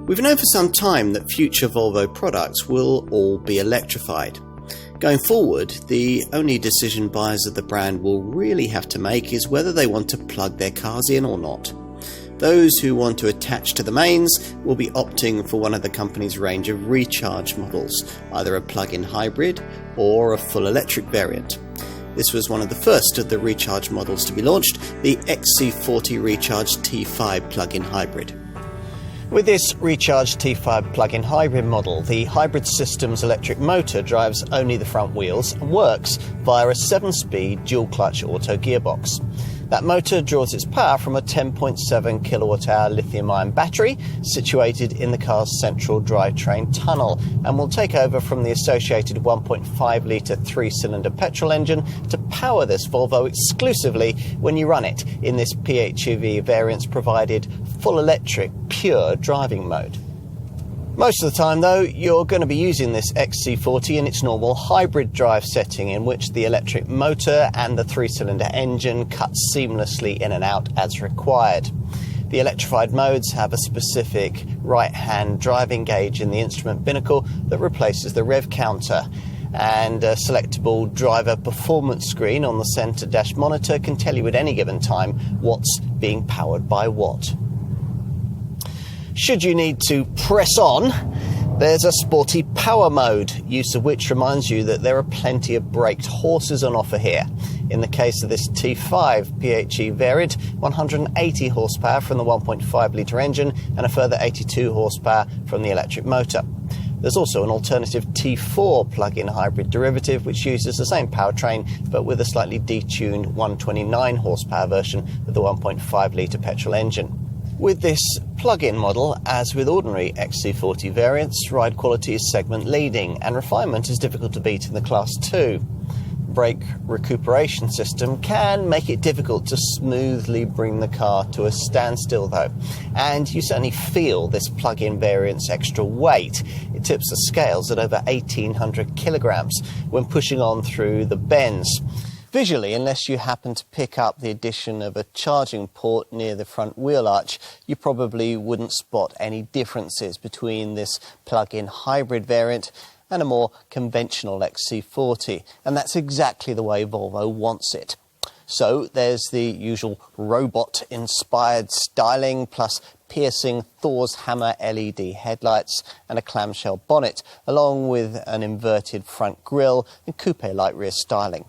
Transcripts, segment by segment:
We've known for some time that future Volvo products will all be electrified. Going forward, the only decision buyers of the brand will really have to make is whether they want to plug their cars in or not. Those who want to attach to the mains will be opting for one of the company's range of recharge models, either a plug-in hybrid or a full electric variant. This was one of the first of the recharge models to be launched, the XC40 Recharge T5 plug-in hybrid. With this Recharge T5 plug-in hybrid model, the hybrid system's electric motor drives only the front wheels and works via a 7-speed dual-clutch auto gearbox. That motor draws its power from a 10.7 kilowatt-hour lithium-ion battery situated in the car's central drivetrain tunnel and will take over from the associated 1.5-litre 3-cylinder petrol engine to power this Volvo exclusively when you run it in this PHEV variant's provided full electric pure driving mode. Most of the time, though, you're going to be using this XC40 in its normal hybrid drive setting, in which the electric motor and the 3-cylinder engine cut seamlessly in and out as required. The electrified modes have a specific right-hand driving gauge in the instrument binnacle that replaces the rev counter, and a selectable driver performance screen on the centre dash monitor can tell you at any given time what's being powered by what. Should you need to press on, there's a sporty power mode, use of which reminds you that there are plenty of braked horses on offer here. In the case of this T5 PHEV variant, 180 horsepower from the 1.5-litre engine and a further 82 horsepower from the electric motor. There's also an alternative T4 plug-in hybrid derivative which uses the same powertrain but with a slightly detuned 129 horsepower version of the 1.5-litre petrol engine. With this plug-in model, as with ordinary XC40 variants, ride quality is segment leading and refinement is difficult to beat in the Class 2. Brake recuperation system can make it difficult to smoothly bring the car to a standstill though, and you certainly feel this plug-in variant's extra weight. It tips the scales at over 1,800 kilograms when pushing on through the bends. Visually, unless you happen to pick up the addition of a charging port near the front wheel arch, you probably wouldn't spot any differences between this plug-in hybrid variant and a more conventional XC40, and that's exactly the way Volvo wants it. So there's the usual robot-inspired styling, plus piercing Thor's hammer LED headlights and a clamshell bonnet, along with an inverted front grille and coupe-like rear styling.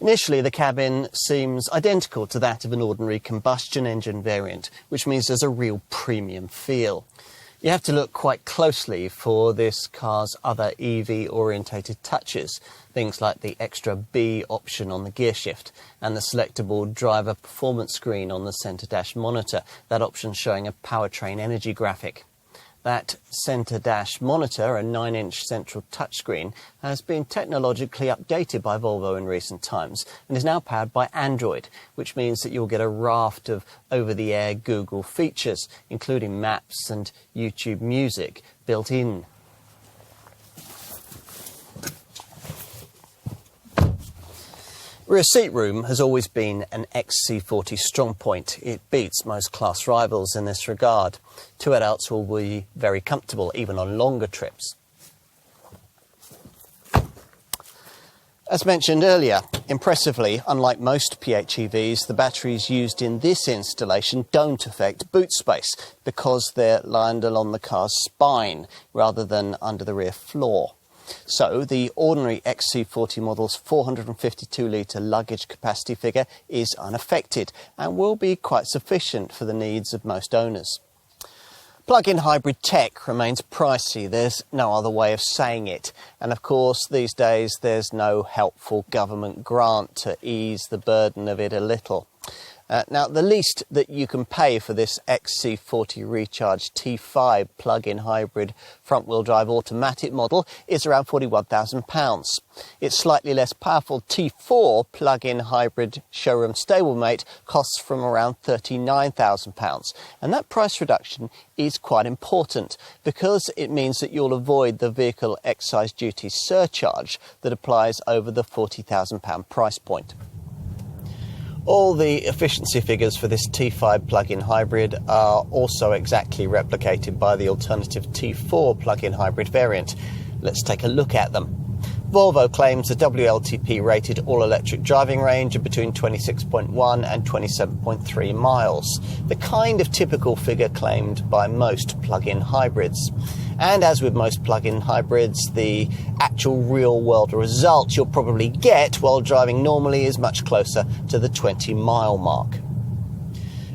Initially, the cabin seems identical to that of an ordinary combustion engine variant, which means there's a real premium feel. You have to look quite closely for this car's other EV-orientated touches, things like the extra B option on the gear shift and the selectable driver performance screen on the centre dash monitor, that option showing a powertrain energy graphic. That centre dash monitor, a 9-inch central touchscreen, has been technologically updated by Volvo in recent times and is now powered by Android, which means that you'll get a raft of over-the-air Google features, including Maps and YouTube Music, built in. Rear seat room has always been an XC40 strong point. It beats most class rivals in this regard. 2 adults will be very comfortable, even on longer trips. As mentioned earlier, impressively, unlike most PHEVs, the batteries used in this installation don't affect boot space because they're lined along the car's spine rather than under the rear floor. So the ordinary XC40 model's 452-litre luggage capacity figure is unaffected and will be quite sufficient for the needs of most owners. Plug-in hybrid tech remains pricey, there's no other way of saying it, and of course these days there's no helpful government grant to ease the burden of it a little. Now, the least that you can pay for this XC40 Recharge T5 plug-in hybrid front-wheel drive automatic model is around £41,000. Its slightly less powerful T4 plug-in hybrid showroom stablemate costs from around £39,000. And that price reduction is quite important because it means that you'll avoid the vehicle excise duty surcharge that applies over the £40,000 price point. All the efficiency figures for this T5 plug-in hybrid are also exactly replicated by the alternative T4 plug-in hybrid variant. Let's take a look at them. Volvo claims a WLTP-rated all-electric driving range of between 26.1 and 27.3 miles, the kind of typical figure claimed by most plug-in hybrids. And as with most plug-in hybrids, the actual real-world result you'll probably get while driving normally is much closer to the 20-mile mark.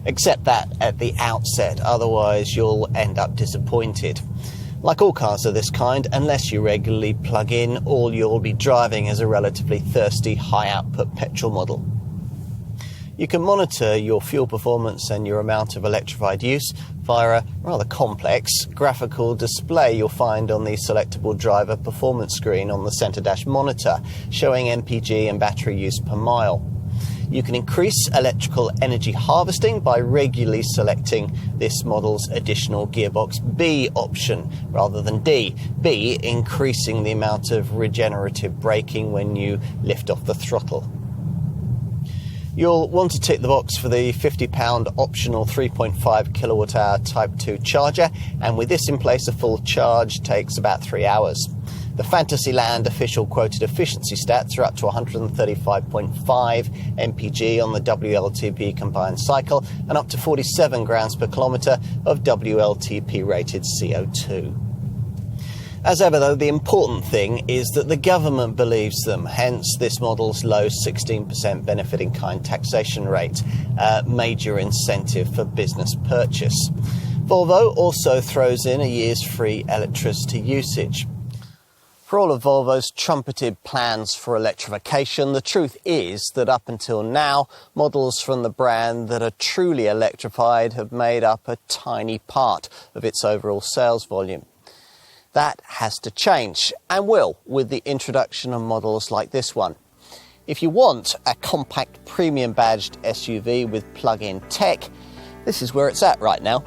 Except that at the outset, otherwise you'll end up disappointed. Like all cars of this kind, unless you regularly plug in, all you'll be driving is a relatively thirsty, high-output petrol model. You can monitor your fuel performance and your amount of electrified use via a rather complex graphical display you'll find on the selectable driver performance screen on the centre dash monitor, showing MPG and battery use per mile. You can increase electrical energy harvesting by regularly selecting this model's additional Gearbox B option rather than D. B increasing the amount of regenerative braking when you lift off the throttle. You'll want to tick the box for the £50 optional 3.5 kilowatt-hour Type 2 charger, and with this in place a full charge takes about 3 hours. The Fantasyland official quoted efficiency stats are up to 135.5 mpg on the WLTP combined cycle and up to 47 grams per kilometre of WLTP-rated CO2. As ever, though, the important thing is that the government believes them, hence this model's low 16% benefit-in-kind taxation rate, major incentive for business purchase. Volvo also throws in a year's free electricity usage. For all of Volvo's trumpeted plans for electrification, the truth is that up until now, models from the brand that are truly electrified have made up a tiny part of its overall sales volume. That has to change, and will, with the introduction of models like this one. If you want a compact premium badged SUV with plug-in tech, this is where it's at right now.